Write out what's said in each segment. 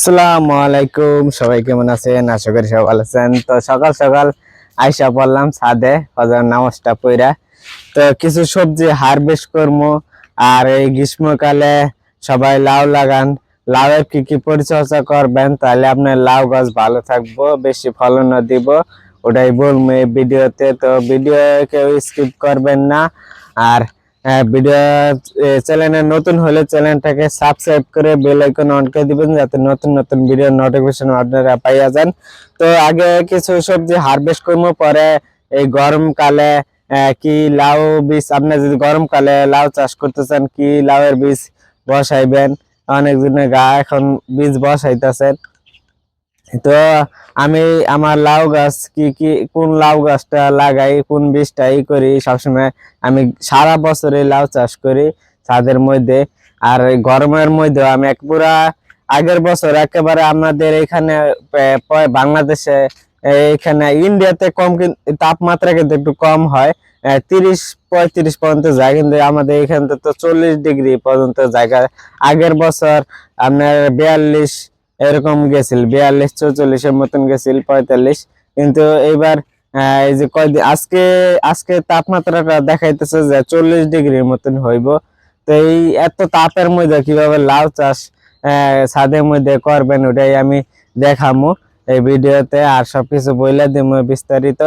আসসালামু আলাইকুম, সবাই কেমন আছেন? আশা করি সবাই ভালো আছেন। তো সকাল সকাল আইসা পড়লাম ছাদে ফজর নামাজটা পড়া। তো কিছু সবজি হারভেস্ট করবো। আর এই গ্রীষ্মকালে সবাই লাউ লাগান, লাউয়ের কি কি পরিচর্যা করবেন তাহলে আপনার লাউ গাছ ভালো থাকবো, বেশি ফলন দিব, ওটাই বলবো এই ভিডিওতে। তো ভিডিও কেউ স্কিপ করবেন না। আর ভিডিও চ্যানেলে নতুন হলে চ্যানেলটাকে সাবস্ক্রাইব করে বেল আইকন অন করে দিবেন যাতে নতুন নতুন ভিডিও নোটিফিকেশন আপনারা পাইয়া যান। তো আগে কিছু সবজি হারভেস্ট করবো, পরে এই গরমকালে কি লাউ বীজ, আপনি যদি গরমকালে লাউ চাষ করতে চান কি লাউয়ের বীজ বসাইবেন, অনেকজনের গা এখন বীজ বসাইতেছেন। তো আমি আমার লাউ গাছ কি কি কোন লাউ গাছটা লাগাই, কোন বীজটা করি, সবসময় আমি সারা বছরে লাউ চাষ করি ছাদের মধ্যে। আর গরমের মধ্যে আমি এক পুরা আগের বছর একেবারে আমাদের এখানে বাংলাদেশে, এখানে ইন্ডিয়াতে কম, তাপমাত্রা কিন্তু একটু কম হয়, 30-35 পর্যন্ত যায়, কিন্তু আমাদের এখানে তো 40 ডিগ্রি পর্যন্ত জায়গা। আগের বছর আপনার 42 এরকম গেছিল, 42-44 মতন গেছিল, 45। কিন্তু এইবার এই যে কয়দিন আজকে আজকে তাপমাত্রাটা দেখাইতেছে যে 40 ডিগ্রির মতন হইব। তো এই এত তাপের মধ্যে কিভাবে লাউ চাষ ছাদের মধ্যে করবেন ওটাই আমি দেখামু এই ভিডিওতে, আর সবকিছু বইলা দিব বিস্তারিত।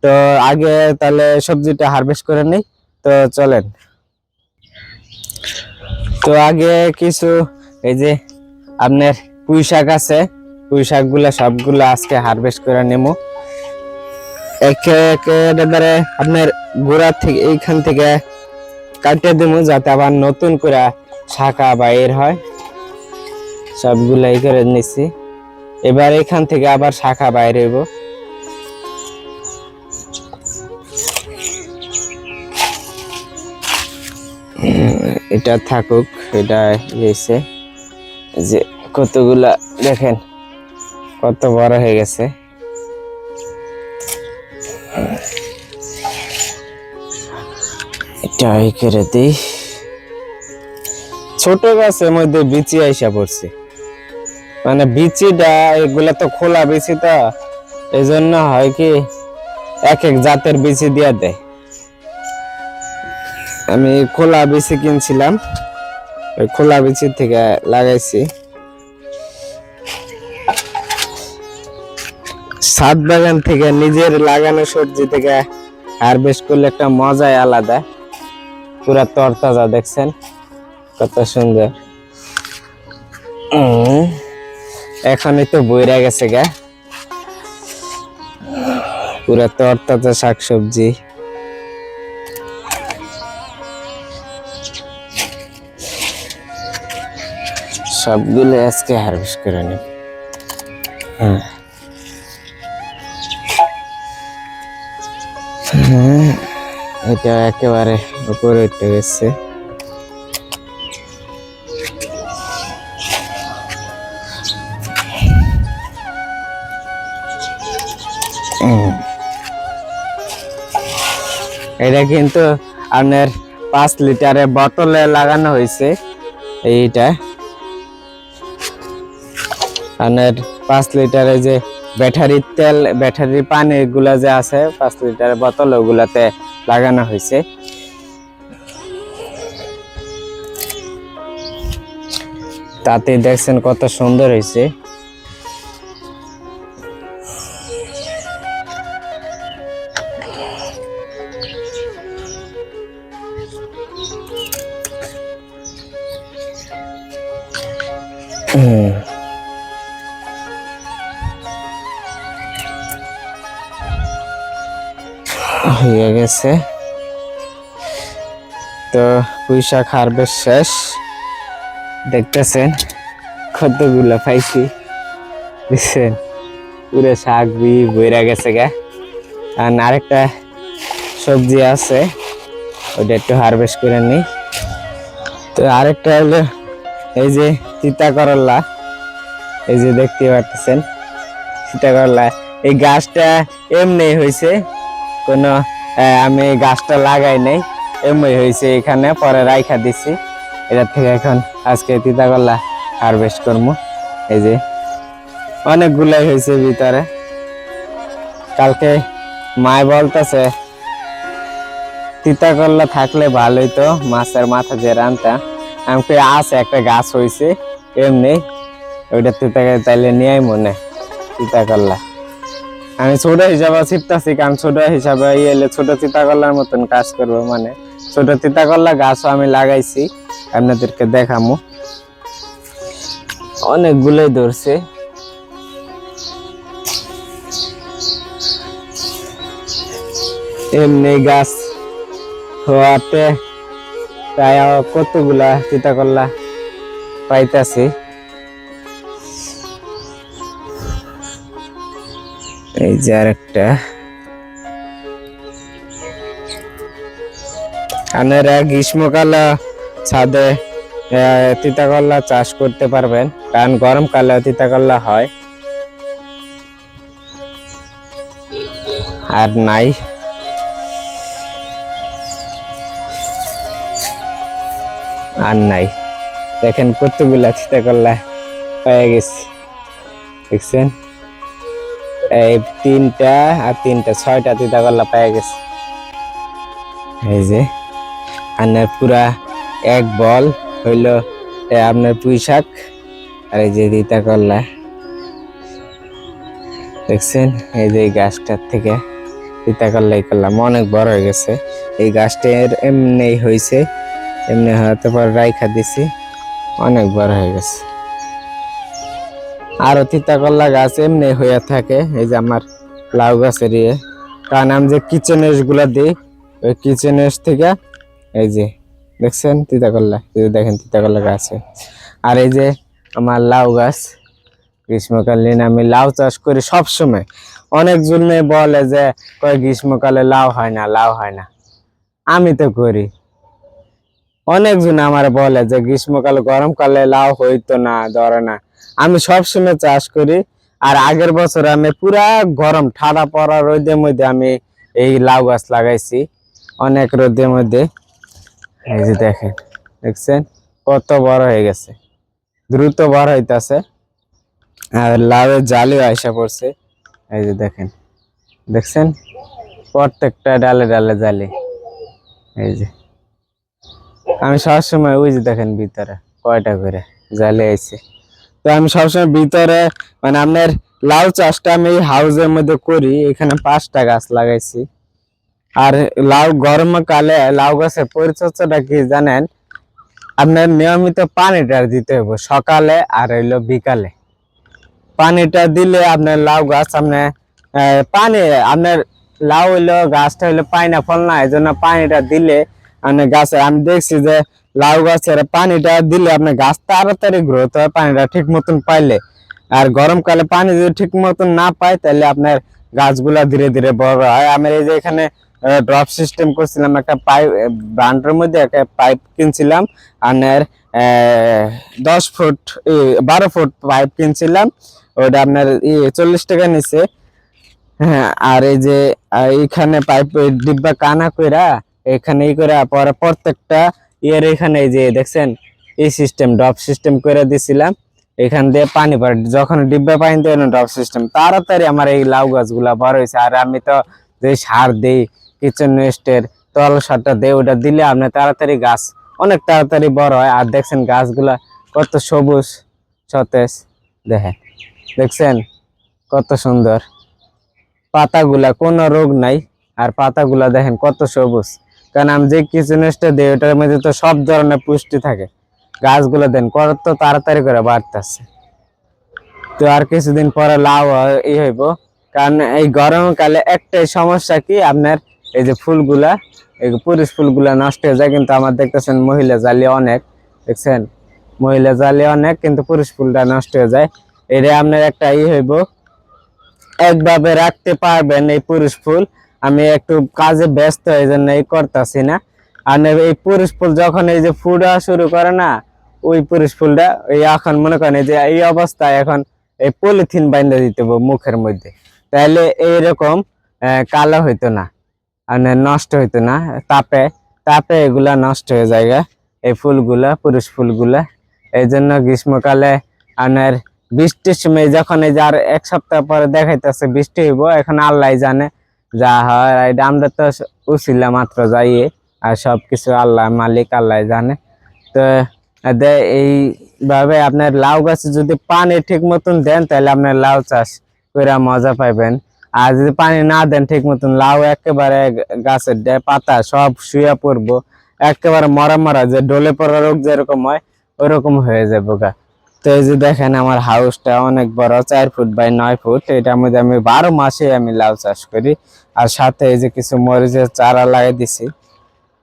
তো আগে তাহলে সবজিটা হারভেস্ট করে নিই, তো চলেন। তো আগে কিছু এই যে আপনার পুঁই শাক আছে, পুঁই শাক গুলা সবগুলো আজকে হারভেস্ট করে নেবো একেবারে আপনার গোড়া থেকে, এইখান থেকে কাটিয়ে দেবো যাতে আবার নতুন করে শাখা বাইর হয়। সবগুলাই করে নিচ্ছি, এবার এখান থেকে আবার শাখা বাইর হইব। এটা থাকুক, এটা এসে যে কতগুলা দেখেন কত বড় হয়ে গেছে। এটা করে দিই। ছোট গাছের মধ্যে বিচি আইসা পড়ছে, মানে বিচিটা এগুলা তো খোলা বিচি, তো এই জন্য হয় কি এক এক জাতের বিচি দিয়া দেয়। আমি খোলা বিচি কিনছিলাম, ওই খোলা বিচি থেকে লাগাইছি। ছাদ বাগান থেকে নিজের লাগানো সবজি থেকে হারভেস্ট করলে একটা মজাই আলাদা, পুরা তরতাজা। দেখছেন কত সুন্দর। এখনই তো বইরা গেছে গা, পুরা তরতাজা শাকসবজি। সবগুলো আজকে হারভেস্ট করে নেব। এটা একেবারে উপরে উঠে গেছে। এটা কিন্তু আপনার 5 লিটারের বোতলে লাগানো হয়েছে। এইটা আপনার 5 লিটারের যে ব্যাটারির তেল, ব্যাটারির পানি এগুলা যে আছে 5 লিটারের বোতল, ওগুলাতে লাগানো হয়েছে। তাতে দেখছেন কত সুন্দর হয়েছে। হয়ে গেছে। তো পুঁই শাক হারভেস্ট শেষ। দেখতেছেন কতগুলো পাইছি, দেখছেন পুরো শাক বইরা গেছে গা। আর আরেকটা সবজি আছে, ওটা একটু হারভেস্ট করে নিই। তো আরেকটা হলো এই যে তিতা করলা, এই যে দেখতে পাচ্ছেন তিতা করলা। এই গাছটা এমনি হয়েছে, কোনো আমি গাছটা লাগাই নাই, এমনি হয়েছে, এখানে পরে রাইখা দিছি। এটার থেকে এখন আজকে তিতা করলা হারভেস্ট করবো। এই যে অনেকগুলাই হয়েছে ভিতরে। কালকে মায় বলতেছে তিতা করলা থাকলে ভালোই তো, মাছের মাথা যে রান্তা। আমাকে আছে একটা গাছ হয়েছে এমনি, ওইটা তিতা তাইলে নিয়ে মনে তিতা করলা। আমি ছোট হিসাবে ছিপতাছি, কারণ ছোট হিসাবে এলে ছোট তিতা করলার মতন কাজ করবো, মানে ছোট তিতা করলা গাছও আমি লাগাইছি, আপনাদেরকে দেখামু। অনেকগুলোই ধরছে। এমনি গাছ হওয়াতে প্রায় কতগুলা তিতা করলা পাইতাছি। এই যে আরেকটা। আপনারা গ্রীষ্মকালে ছাদে তিতা করলা চাষ করতে পারবেন, কারণ গরমকালে তিতা করলা হয়। আর নাই দেখেন কতগুলা তিতা করলা পেয়ে গেছি, দেখছেন? এই 3টা আর 3টা 6টা তিতা করলা পেয়ে গেছে। এই যে আপনার পুরা এক বল হইল আপনার পুঁই শাক, আর এই যে তিতা করলা, দেখছেন? এই যে এই গাছটার থেকে তিতা করলাই করলাম, অনেক বড় হয়ে গেছে। এই গাছটার এমনি হয়েছে, এমনি হওয়াতে পর রাইখা দিছি, অনেক বড় হয়ে গেছে। আরো তিতা করলা গাছ এমনি হয়ে থাকে। এই যে আমার লাউ গাছের কারণ আমি যে কিচেন ওয়েস্ট গুলা দিই, ওই কিচেন ওয়েস্ট থেকে এই যে দেখছেন তিতা করলা, দেখেন তিতা করলা গাছে। আর এই যে আমার লাউ গাছ, গ্রীষ্মকালীন আমি লাউ চাষ করি সবসময়। অনেকজনে বলে যে গ্রীষ্মকালে লাউ হয় না, আমি তো করি। অনেকজন আমার বলে যে গ্রীষ্মকালে গরমকালে লাউ হইতো না, ধরে না। আমি সবসময় চাষ করি। আর আগের বছর আমি পুরা গরম ঠাডা পড়া রোদের মধ্যে আমি এই লাউ গাছ লাগাইছি, অনেক রোদের মধ্যে। এই যে দেখছেন কত বড় হয়ে গেছে, দ্রুত বড় হইতাছে। আর লাউয়ের জালিও আইসা পড়ছে, এই যে দেখছেন প্রত্যেকটা ডালে ডালে জালি। এই যে আমি সবসময় ওই যে দেখেন ভিতরে কয়টা করে জালে আইছে। তো আমি সবসময় ভিতরে, মানে আপনার লাউ চাষটা আমি হাউসের মধ্যে করি। এখানে 5টা গাছ লাগাইছি। আর গরমকালে লাউ গাছের পরিচর্যাটা কি জানেন? আপনার নিয়মিত পানিটা দিতে হবে সকালে আর হইলো বিকালে। পানিটা দিলে আপনার লাউ গাছ পানি আপনার লাউ হইলো গাছটা হইলো পাইনাপল না, এই জন্য পানিটা দিলে আপনার গাছের, আমি দেখছি যে লাউ গাছের পানিটা দিলে আপনার গাছ তাড়াতাড়ি গ্রোথ হয় পানিটা ঠিক মতন পাইলে। আর গরমকালে পানি যদি ঠিক মতন না পায় তাহলে আপনার গাছগুলা ধীরে ধীরে বড় হয়। আমি এই যে এখানে ড্রপ সিস্টেম করছিলাম, একটা পাইপ ব্রান্ডের মধ্যে একটা পাইপ কিনছিলাম, আপনার 10 ফুট 12 ফুট পাইপ কিনছিলাম, ওটা আপনার 40 টাকা নিচ্ছে। হ্যাঁ, আর এই যে এইখানে পাইপ ডিব্বা কানা কইরা এখানে করে পরে প্রত্যেকটা এখানে এই যে দেখছেন এই সিস্টেম ড্রপ সিস্টেম করে দিছিলাম। এখান দিয়ে পানি পড়ে, যখন ডিব্বা পানি দিয়ে ড্রপ সিস্টেম, তাড়াতাড়ি আমার এই লাউ গাছগুলা বড় হয়েছে। আর আমি তো যে সার দিই কিচেন ওয়েস্টের তরল সারটা দেই, ওটা দিলে আপনার তাড়াতাড়ি গাছ অনেক তাড়াতাড়ি বড় হয়। আর দেখছেন গাছগুলা কত সবুজ সতেজ, দেখছেন কত সুন্দর পাতাগুলা, কোনো রোগ নাই। আর পাতাগুলা দেখেন কত সবুজ, কারণ আমি যে কিচেন ওয়েস্টটা দিই ওটার মধ্যে তো সব ধরনের পুষ্টি থাকে। গাছগুলো দেন কত তাড়াতাড়ি করে বাড়তেছে। তো আর কিছুদিন পরে লাউ হইব, কারণ এই গরমকালে একটাই সমস্যা কি আপনার এই যে ফুলগুলা, এই পুরুষ ফুলগুলা নষ্ট হয়ে যায়। কিন্তু আমার দেখতেছেন মহিলা জালি অনেক, দেখছেন মহিলা জালি অনেক, কিন্তু পুরুষ ফুলটা নষ্ট হয়ে যায়। এটা আপনার একটা হইব, একভাবে রাখতে পারবেন এই পুরুষ ফুল। আমি একটু কাজে ব্যস্ত এই জন্য এই করতেছি না। আর এই পুরুষ ফুল যখন এই যে ফুটা শুরু করে না, ওই পুরুষ ফুলটা এই এখন মনে করেন যে এই অবস্থায় এখন এই পলিথিন বাইন্ধা দিতে হবে মুখের মধ্যে, তাহলে এইরকম কালো হইতো না, মানে নষ্ট হইতো না। তাপে তাপে এগুলা নষ্ট হয়ে যায় এই ফুলগুলা, পুরুষ ফুলগুলা। এই জন্য গ্রীষ্মকালে আপনার বৃষ্টির সময় যখন এই যে আর এক সপ্তাহ পরে দেখাইতেছে বৃষ্টি হইব, এখন আল্লাহ জানে যা হয়। এটা আমরা তো উছিলা মাত্র যাইয়ে, আর সবকিছু আল্লাহ মালিক আল্লাহ জানে। তো এইভাবে আপনার লাউ গাছে যদি পানি ঠিক মতন দেন তাহলে আপনার লাউ চাষ করে মজা পাইবেন। আর যদি পানি না দেন ঠিক মতন, লাউ একেবারে গাছের পাতা সব শুয়ে পড়বো, একেবারে মরা মরা, যে ডলে পড়া রোগ যেরকম হয় ওরকম হয়ে যাবো গা। তো এই যে দেখেন আমার হাউসটা অনেক বড়, 4 ফুট বাই 9 ফুট। এটার মধ্যে আমি 12 মাসে আমি লাউ চাষ করি। আর সাথে এই যে কিছু মরিচের চারা লাগিয়ে দিছি।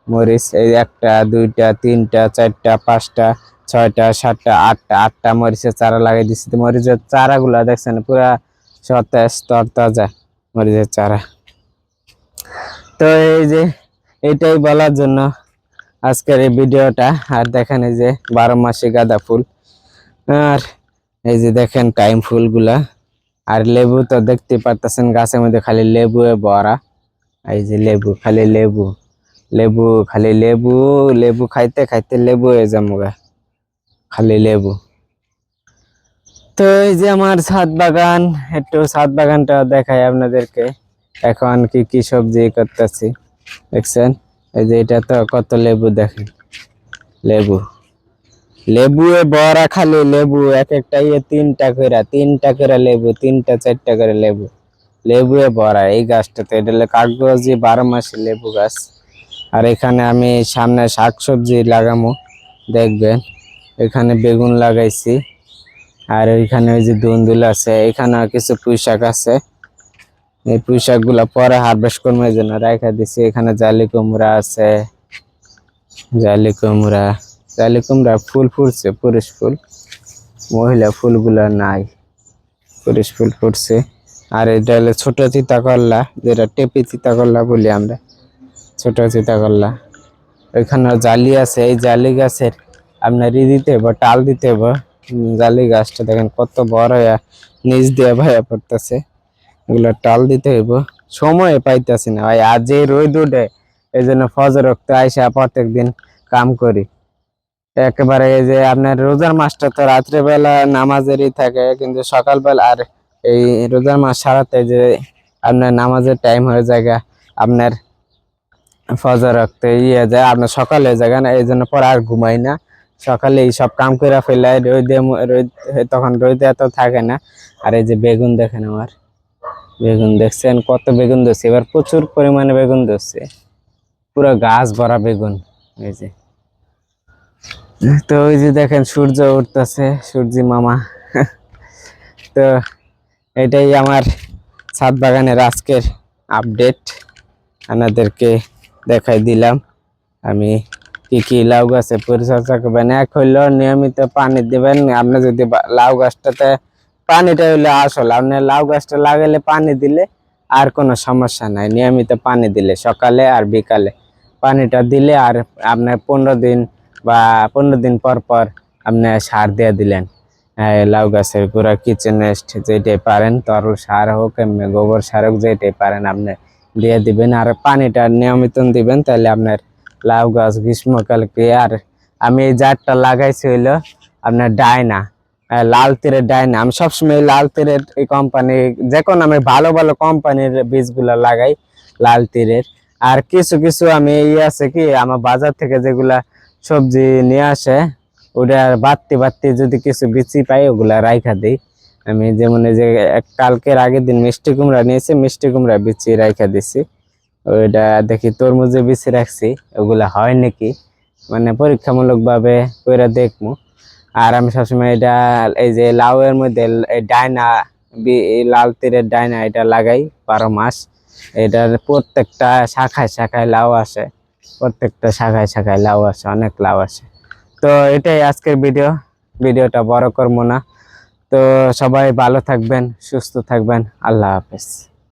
মরিচ এই 1টা 2টা 3টা 4টা 5টা 6টা 7টা 8টা মরিচের চারা লাগিয়ে দিছি। তো মরিচের চারা গুলা দেখছেন পুরা সতেজ তরতাজা মরিচের চারা। তো এই যে এটাই বলার জন্য আজকের এই ভিডিওটা। আর দেখেন এই যে 12 মাসে গাঁদা ফুল, আর এই যে দেখেন টাইম ফুলগুলা। আর লেবু তো দেখতে পারতেছেন গাছের মধ্যে খালি লেবু ভরা। এই যে লেবু, খালি লেবু লেবু, খালি লেবু, লেবু খাইতে খাইতে লেবু হয়ে যাবো গা, খালি লেবু। তো এই যে আমার ছাদ বাগান, একটু ছাদ বাগানটা দেখাই আপনাদেরকে। এখন কি কি সবজি করতেছি দেখছেন। এই যে এটা তো কত লেবু, দেখেন লেবু, লেবু বড়া, খালি লেবু। এক একটা 3টা করে লেবু, 3টা 4টা করে লেবু, লেবু বড়া এই গাছটাতে। এটা হলো কাগজি 12 মাসে লেবু গাছ। আর এখানে আমি সামনে শাকসবজি লাগামো, দেখবেন। এখানে বেগুন লাগাইছি, আর ওইখানে ওই যে ধুন্দুল আছে, এখানে কিছু পুঁই শাক আছে। এই পুঁই শাক গুলা পরে হারভেস্ট করবো এই জন্য রাখা দিছি। এখানে জালি কুমড়া আছে, জালি কুমড়া, জালি কুমড়া ফুল ফুটছে, পুরুষ ফুল, মহিলা ফুলগুলা নাই, পুরুষ ফুল ফুটছে। আর এটা হলো ছোট চিতা করলা, যেটা টেপি চিতা করলা বলি আমরা, ছোট চিতা করলা। ওইখানে জালি আছে, এই জালি গাছের আপনার দিতে হবে, টাল দিতে হবে। জালি গাছটা দেখেন কত বড় হয়ে নিচ দিয়ে ভাইয়া পড়তেছে, এগুলো টাল দিতে হইব। সময় পাইতেছি না ভাই, আজ যে রোদ উঠে এই জন্য ফজর রক্ত আইসা প্রত্যেক দিন কাম করি একেবারে। এই যে আপনার রোজার মাসটা তো রাত্রেবেলা নামাজেরই থাকে, কিন্তু সকালবেলা আর এই রোজার মাস সারাতে যে আপনার নামাজের টাইম হয়ে যায় আপনার ফজর রক্তে যায়, আপনার সকালে জায়গা না, এই জন্য পরে আর ঘুমাই না। সকালে এই সব কাম করে ফেলাই, রোদে রোদ তখন রোদে এত থাকে না। আর এই যে বেগুন দেখেন আমার, বেগুন দেখছেন কত বেগুন ধরছে, এবার প্রচুর পরিমাণে বেগুন ধরছে, পুরো গাছ ভরা বেগুন। এই যে, তো ওই যে দেখেন সূর্য উঠতেছে, সূর্যি মামা। তো এটাই আমার ছাদ বাগানের আজকের আপডেট, আপনাদেরকে দেখাই দিলাম আমি কি কি লাউ গাছে পরিচর্যা করবেন। এক হইলো নিয়মিত পানি দিবেন। আপনি যদি লাউ গাছটাতে পানিটা হইলে আসল, আপনি লাউ গাছটা লাগাইলে পানি দিলে আর কোনো সমস্যা নাই। নিয়মিত পানি দিলে সকালে আর বিকালে পানিটা দিলে, আর আপনার 15 দিন বা 15 দিন পর পর আপনি সার দিয়ে দিলেন। লাউ গাছের পুরা কিচেন ওয়েস্ট যেটাই পারেন, তরল সার হোক এমনি গোবর সার হোক, যেটাই পারেন আপনি দিয়ে দিবেন। আর পানিটা নিয়মিত দিবেন, তাহলে আপনার লাউ গাছ গ্রীষ্মকালকে। আর আমি এই জারটা লাগাইছি হইলো আপনার ডায়না, লাল তীরের ডায়না। আমি সবসময় লাল তীরের এই কোম্পানি, যে কোনো আমি ভালো ভালো কোম্পানির বীজগুলা লাগাই লাল তীরের। আর কিছু কিছু আমি আছে কি আমার বাজার থেকে যেগুলা সবজি নিয়ে আসে, ওটা বাড়তি বাড়তি যদি কিছু বিচি পাই ওগুলা রাইখা দিই আমি। যেমন এই যে কালকের আগের দিন মিষ্টি কুমড়া নিয়েছি, মিষ্টি কুমড়া বিচি রাইখা দিছি। ওইটা দেখি তরমুজে বিচি রাখছি, ওগুলা হয় নাকি, মানে পরীক্ষামূলক ভাবে করে দেখবো। আর আমি সবসময় এটা এই যে লাউ এর মধ্যে ডায়না, লাল তীরের ডায়না এটা লাগাই 12 মাস। এটার প্রত্যেকটা শাখায় শাখায় লাউ আসে, প্রত্যেকটা শাখায় শাখায় লাউ আসে, অনেক লাউ আসে। তো এটাই আজকের ভিডিওটা বড় করবো না। তো সবাই ভালো থাকবেন, সুস্থ থাকবেন, আল্লাহ হাফেজ।